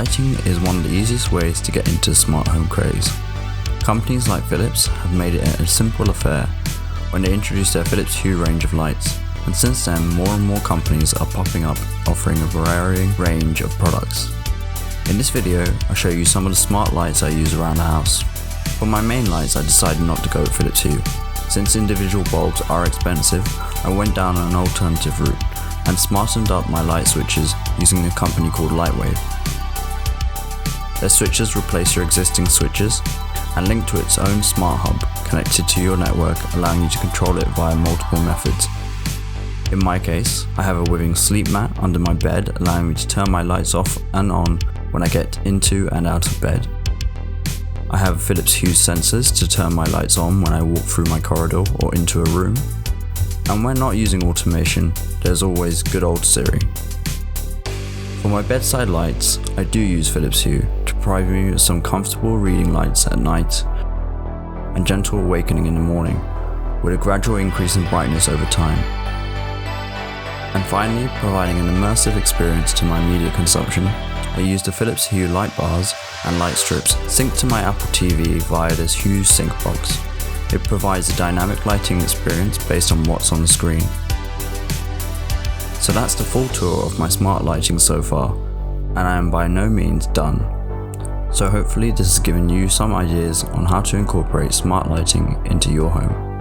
Lighting is one of the easiest ways to get into the smart home craze. Companies like Philips have made it a simple affair when they introduced their Philips Hue range of lights, and since then more and more companies are popping up offering a varying range of products. In this video, I'll show you some of the smart lights I use around the house. For my main lights, I decided not to go with Philips Hue. Since individual bulbs are expensive, I went down an alternative route and smartened up my light switches using a company called Lightwave. Their switches replace your existing switches and link to its own smart hub connected to your network, allowing you to control it via multiple methods. In my case, I have a Withing sleep mat under my bed, allowing me to turn my lights off and on when I get into and out of bed. I have Philips Hue sensors to turn my lights on when I walk through my corridor or into a room. And when not using automation, there's always good old Siri. For my bedside lights, I do use Philips Hue to provide me with some comfortable reading lights at night and gentle awakening in the morning, with a gradual increase in brightness over time. And finally, providing an immersive experience to my media consumption, I use the Philips Hue light bars and light strips synced to my Apple TV via this Hue Sync box. It provides a dynamic lighting experience based on what's on the screen. So that's the full tour of my smart lighting so far, and I am by no means done. So hopefully this has given you some ideas on how to incorporate smart lighting into your home.